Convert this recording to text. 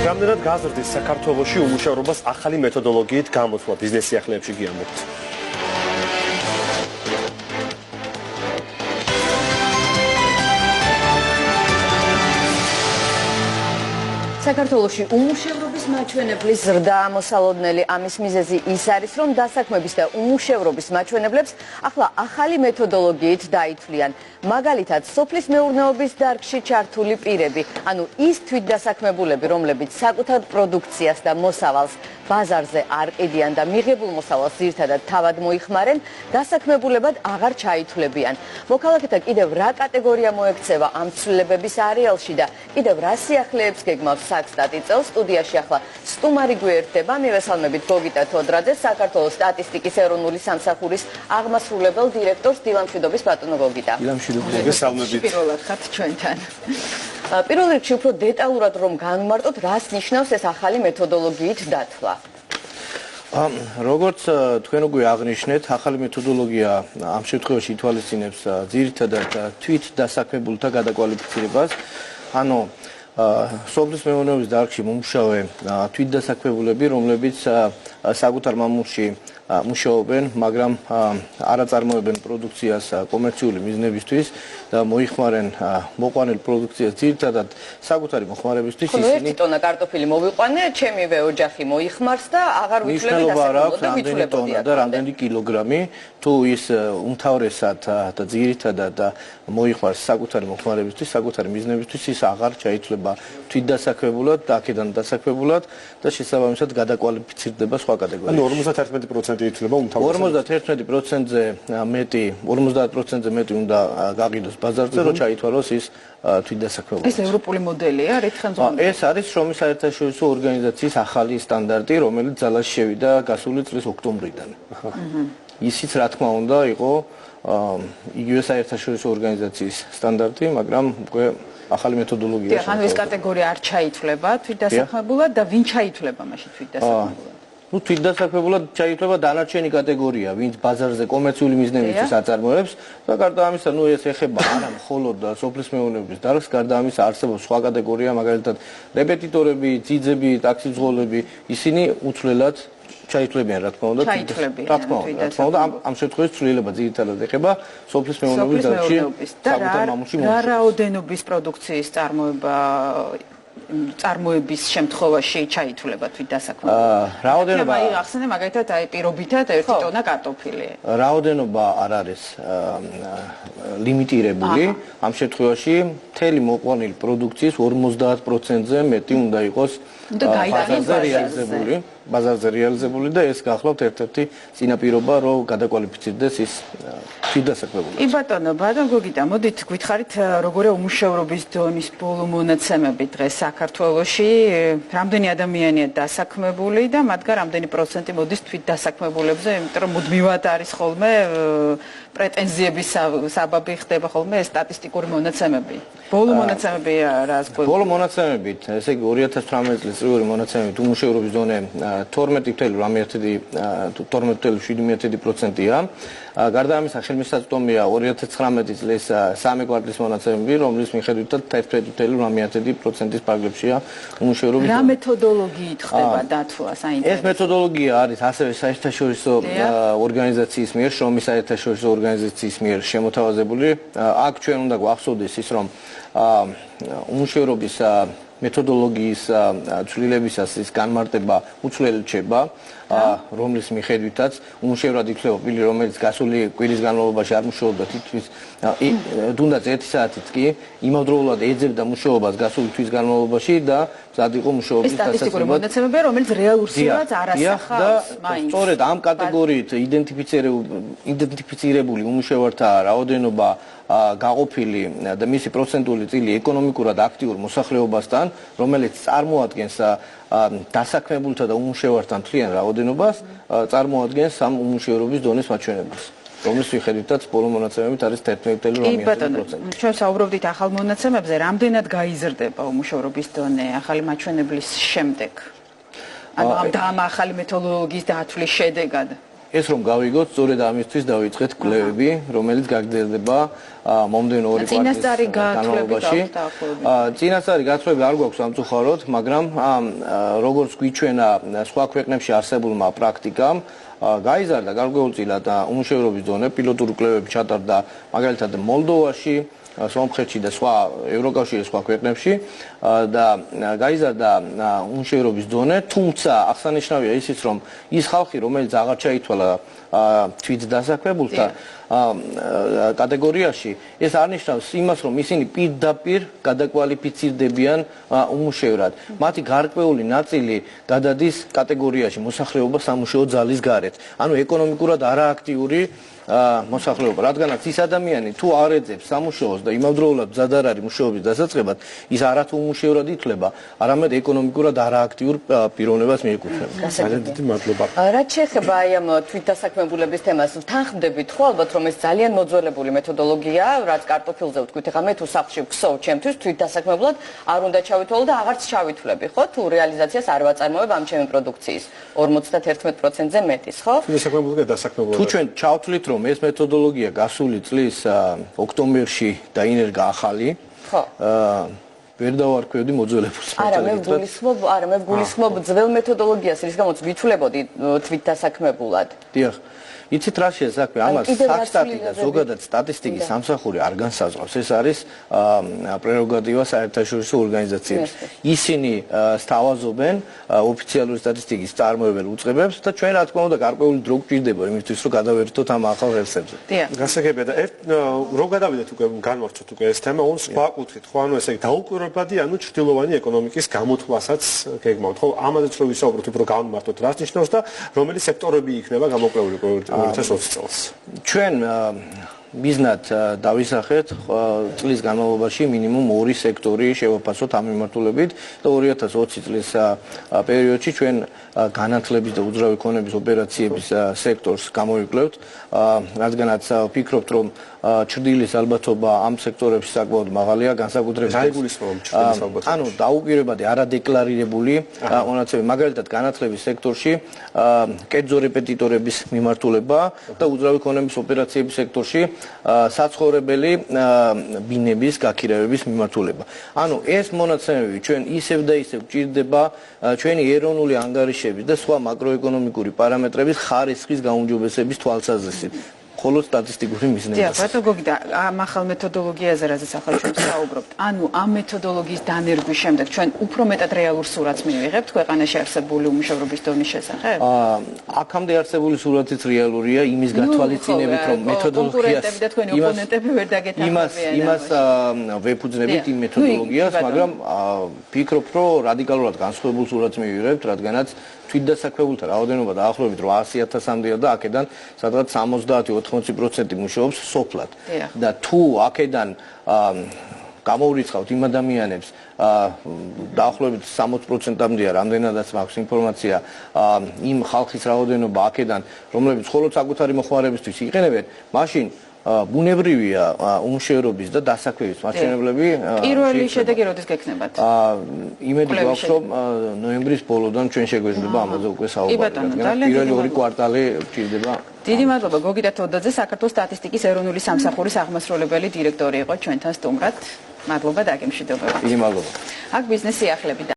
რამდენად გაზრდის საქართველოში უმუშევრობას ახალი მეთოდოლოგიით გამოთვლა ბიზნეს სიახლეებში გიამბობთ. საქართველოში უმუშევრობის მაჩვენებლის ზრდა მოსალოდნელი ამის მიზეზი ის არის, რომ დასაქმების და უმუშევრობის მაჩვენებლებს ახლა ახალი მეთოდოლოგიით დაითვლიან. მაგალითად, სოფლის მეურნეობის დარგში ჩართული პირები, ანუ ის თვითდასაქმებულები, რომლებიც საკუთარ პროდუქციას და მოსავალს ბაზარზე არ ყიდიან და მიღებულ მოსავალს ძირითადად თავად მოიხმარენ, დასაქმებულებად აღარ ჩაითვლებიან. მოქალაქეთა კიდევ რა კატეგორია მოექცევა ამ ცვლილებების არეალში და კიდევ რა სიახლეებს გეგმავს სტატი წელს სტუდიაში ახლა სტუმარი გვერდება მივესალმებით გოგიტა თოდრაძეს საქართველოს სტატისტიკის ეროვნული სამსახურის აღმასრულებელ დირექტორს დილამშვიდობის ბატონო გოგიტა. მივესალმებით. პირველად ხართ ჩვენთან. პირველ რიგში უფრო დეტალურად რომ განვმარტოთ, რას ნიშნავს ეს ახალი მეთოდოლოგიით დათვლა? როგორც თქვენ უკვე აღნიშნეთ, ახალი მეთოდოლოგია ამ შემთხვევაში ითვალისწინებს ძირითადად თვით დასაქმებულთა გადაკვალიფიცირებას, ანუ სოფლის მეურნეობის დარგში მომუშავე თვითდასაქმებულები, რომლებიც საკუთარ მამულში მუშაობენ, მაგრამ არ აწარმოებენ პროდუქციას კომერციული მიზნებისთვის და მოიხმარენ მოყვანილ პროდუქციას ძირითადად საკუთარი მოხმარებისთვის. ისინი 1 ტონა კარტოფილი მოვიყვანე, ჩემივე ოჯახი მოიხმარს და აღარ ვითვლები დასაქმებულობა და რამდენი კილოგრამი, თუ ის უმთავრესად და ძირითადად მოიხმარს საკუთარი მოხმარებისთვის, საკუთარი მიზნებისთვის, ის აღარ ჩაითვლება თვითდასაქმებულად და აქედან დასაქმებულად და შესაბამისად გადაკვალიფიცირდება სხვა კატეგორიაში. ანუ 51% ითვლება უმთავრესად. 51%-ზე მეტი, 50%-ზე მეტი უნდა გაყიდოს ბაზარზე, რომ ჩაითვალოს ის თვითდასაქმებულად. ეს ევროპული მოდელია, რითხანძღვანელი. ეს არის შრომის საერთაშორისო ორგანიზაციის ახალი სტანდარტი, რომელიც ძალაში შევიდა გასული წლის ოქტომბრიდან. ისიც რა თქმა უნდა იყო იგივე საერთაშორისო ორგანიზაციის სტანდარტი, მაგრამ უკვე ახალი მეთოდოლოგია. ანუ ეს კატეგორია არ ჩაითვლება თვითდასაქმებულად და ვინ ჩაითვლება მაშინ თვითდასაქმებულად? ну თვითდასაქმებულად ჩაითვლება დანარჩენი კატეგორია, ვინც ბაზარზე კომერციული მიზნებისთვის აწარმოებს და გარდა ამისა, ну ეს ეხება არა მხოლოდ სოფლის მეურნეობის დარგს, გარდა ამისა არსებობს სხვა კატეგორია, მაგალითად რეპეტიტორები, ძიძები, ტაქსიმძღოლები, ისინი უცვლელად ჩაითვლებიან, რა თქმა უნდა, ამ შემთხვევაში ცვლილება ძირითადად ეხება სოფლის მეურნეობის დარგში საკუთარ მამულში რა რაოდენობის პროდუქციის წარმოების შემთხვევაში ჩაითვლება თვითდასაქმებულად. რაოდენობა ახსენე მაგალითად აი პირობითად 1 ტონა კარტოფილი. რაოდენობა არ არის ლიმიტირებული. ამ შემთხვევაში მთელი მოყვანილი პროდუქციის 50%-ზე მეტი უნდა იყოს ბაზარზე რეალიზებული და ეს გახლავთ ერთ-ერთი წინაპირობა, რომ გადაკვალიფიცირდეს ის თვითდასაქმებულად. ბატონო გოგიტა, მოდით გვითხარით, როგორია უმუშევრობის დონის ბოლო მონაცემები დღეს საქართველოში, რამდენი ადამიანია დასაქმებული და მათგან რამდენი პროცენტი მოდის თვითდასაქმებულებზე, იმიტომ რომ მუდმივად არის ხოლმე პრეტენზიების საბაბი ხდება ხოლმე სტატისტიკური მონაცემები. ბოლო მონაცემები რას გვეუბნება? ბოლო მონაცემებით, ესე იგი 2018 წლის წლიური მონაცემებით უმუშევრობის დონე 12.7%-ია. გარდა ამისა, ხელმისაწვდომია 2019 წლის 3 კვარტლის მონაცემები, რომლის მიხედვითაც 11.8%-ის პარაგრაფშია უმუშევრობის. რა მეთოდოლოგიით ხდება დათვლა საინტერესო? ეს მეთოდოლოგია არის ასევე საერთაშორისო ორგანიზაციის მიერ, შრომის საერთაშორისო ორგანიზაციის მიერ შემოთავაზებული. აქ ჩვენ უნდა გვახსოვდეს ის, რომ უმუშევრობის მეთოდოლოგიის ცვლილებისას ის განმარტება უცვლელი რჩება, რომლის მიხედვითაც უმუშევრად ითვლება პირი, რომელიც გასული კვირის განმავლობაში არ მუშაობდა თითქმის თუნდაც 1 საათით კი, იმავდროულად ეძებდა მუშაობას გასული თვის განმავლობაში და მზად იყო მუშაობის დასაწყისად. სტატისტიკური მონაცემები, რომელიც რეალურ სურათს არ ასახავს მაინც. სწორედ ამ კატეგორიით იდენტიფიცირებული უმუშევართა რაოდენობა გაყოფილი და მისი პროცენტული წილი ეკონომიკურად აქტიურ მოსახლეობასთან, რომელიც წარმოადგენს დასაქმებულთა და უმუშევართა მთლიან რაოდენობას, წარმოადგენს ამ უმუშევრობის დონის მაჩვენებლს. რომლის მიხედვითაც ბოლო მონაცემებით არის 11.8%. ჩვენ საუბრობდით ახალ მონაცემებზე, რამდენად გაიზრდება უმუშევრობის დონე ახალი მაჩვენებლის შემდეგ? ანუ ამ ახალი მეთოდოლოგიის დათვლის შედეგად. ეს რომ გავიგოთ, სწორედ ამისთვის დავიწყეთ კვლევები, რომელიც გაგრძელდება მომდევნო 2 წინასწარი განმავლობაში. წინასწარი გათხრები არ გვაქვს სამწუხაროდ, მაგრამ როგორც გვიჩვენა სხვა ქვეყნებში არსებულმა პრაქტიკამ, გაიზარდა გარკვეულწილად უმუშევრობის დონე, პილოტური კვლევები ჩატარდა მაგალითად მოლდოვაში, სომხეთში და სხვა ევროკავშირის სხვა ქვეყნებში და გაიზარდა უმუშევრობის დონე, თუმცა აღსანიშნავია ისიც, რომ ის ხალხი, რომელიც აღარ ჩაითვალა თვით დასაქმებულთა კატეგორიაში, ეს არნიშნავს იმას, რომ ისინი პირდაპირ გადაკვალიფიცირდებიან უმუშევრად. მათი გარკვეული ნაწილი გადადის კატეგორიაში მოსახლეობა სამუშაო ძალის გარეთ. ანუ ეკონომიკურად არააქტიური მოსახლეობა, რადგანაც ის ადამიანი თუ არ ეძებს სამუშაოს და იმავდროულად მზად არ არის მუშაობის დასაწყებად, ის არათუ უმუშევრად ითვლება, არამედ ეკონომიკურად არააქტიურ პიროვნებას მიეკუთვნება. ძალიან დიდი მადლობა. რაც შეეხება აი ამ თვითდასაქმებულების თემას, თანხმდებით ხო ალბათ, რომ ეს ძალიან მოძველებული მეთოდოლოგია, რაც კარტოფილზე ვთქვით, ეხლა მე თუ სახლში ვქსოვ, ჩემთვის თვითდასაქმებულად არ უნდა ჩავითვალო და აღარც ჩავითვლები, ხო? თუ რეალიზაციას არ ვაწარმოებ ამ ჩემი პროდუქციის 51%-ზე მეტის, ხო? თვითდასაქმებულად დასაქმებულად. თუ ჩვენ ჩავთვლით, რომ ეს მეთოდოლოგია გასული წლის ოქტომბერში დაინერგა ახალი, ხო. ვერ დავარქვევდი მოძველებულს. არა, მე ვგულისხმობ ძველ მეთოდოლოგიას, რის გამოც ვითვლებოდი თვითდასაქმებულად. დიახ. იცით რა შეესაქმე ამას სტატისტიკა და ზოგადად სტატისტიკის სამსახური არ განსაზღვრავს. ეს არის პრეროგატივა საერთაშორისო ორგანიზაციების. ისინი სთავაზობენ ოფიციალური სტატისტიკის წარმოებელ უწყებებს და ჩვენ რა თქმა უნდა გარკვეული დრო გვჭირდება იმისთვის რომ გადავერთოთ ამ ახალ რელსებზე. გასაგებია და რო გადავიდეთ უკვე განვარჩოთ უკვე ეს თემა, უნდა სხვა კუთხით, ხო, ანუ ესე იგი დაუკვირვებადი, ანუ ჩრდილოვანი ეკონომიკის გამოთვლასაც გეგმავთ, ხო, ამაზეც რო ვისაუბროთ, უფრო განვარტოთ, რას ნიშნავს და რომელი სექტორები იქნება გამოკვლეული 2020 წელს. ჩვენ მიზნად დავისახეთ წლის განმავლობაში მინიმუმ 2 სექტორი შევაფასოთ ამ მიმართულებით და 2020 წლის პერიოდში ჩვენ განათლების და უძრავი ქონების ოპერაციების სექტორს გამოვიკვლევთ, რადგანაც ვფიქრობთ, რომ ჩრდილის ალბათობა ამ სექტორებში საკმაოდ მაღალია, განსაკუთრებით ანუ დაუკვირვებადი არადეკლარირებული მონაცემები, მაგალითად განათლების სექტორში კერძო რეპეტიტორების მიმართულება და უძრავი ქონების ოპერაციების სექტორში საცხოვრებელი ბინების გაქირავების მიმართულება. ანუ ეს მონაცემები ჩვენ ისევ და ისევ გვჭირდება ჩვენი ეროვნული ანგარიშების და სხვა მაკროეკონომიკური პარამეტრების ხარისხის გაუმჯობესების თვალსაზრისით. ხოლო სტატისტიკური მიზნებია. დიახ, ბატონო გოგიდა, ამ ახალ მეთოდოლოგიაზე რაზეც ახლა ჩვენ საუბრობთ, ანუ ამ მეთოდოლოგიის დანერგვის შემდეგ ჩვენ უფრო მეტად რეალურ სურათს მივიღებთ ქვეყანაში არსებული უმუშევრობის დონის შესახებ? აქამდე არსებული სურათიც რეალურია იმის გათვალისწინებით, რომ მეთოდოლოგიას და თქვენი ოპონენტები ვერ დაგეთანხმებიან. იმას ვეფუძნებით იმ მეთოდოლოგიას, მაგრამ ვფიქრობ, რომ რადიკალურად განსხვავებულ სურათს მივიღებთ, რადგანაც თვითდასაქმებულთა რაოდენობა დაახლოებით 800,000-მდეა და აქედან სადღაც 70-80% მუშაობს სოფლად. და თუ აქედან გამოვრიცხავთ იმ ადამიანებს დაახლოებით 60%-მდეა, რამდენადაც მაქვს ინფორმაცია, იმ ხალხის რაოდენობა აქედან, რომლებიც მხოლოდ საკუთარი მოხმარებისთვის იყენებენ, მაშინ ბუნებრივია უმუშევრობის და დასაქმების მაჩვენებლები პირველი შედეგი როდის გექნებათ? იმედი გვაქვს, რომ ნოემბრის ბოლოდან ჩვენ შეგვეძლება ამაზე უკვე საუბარი. პირველი 2 კვარტალი გვჭირდება. დიდი მადლობა გოგიდა თოდაძე, საქართველოს სტატისტიკის ეროვნული სამსახურის აღმასრულებელი დირექტორი იყო ჩვენთან სტუმრად. მადლობა დაგემშვიდობებით. დიდი მადლობა. აქ ბიზნეს სიახლეები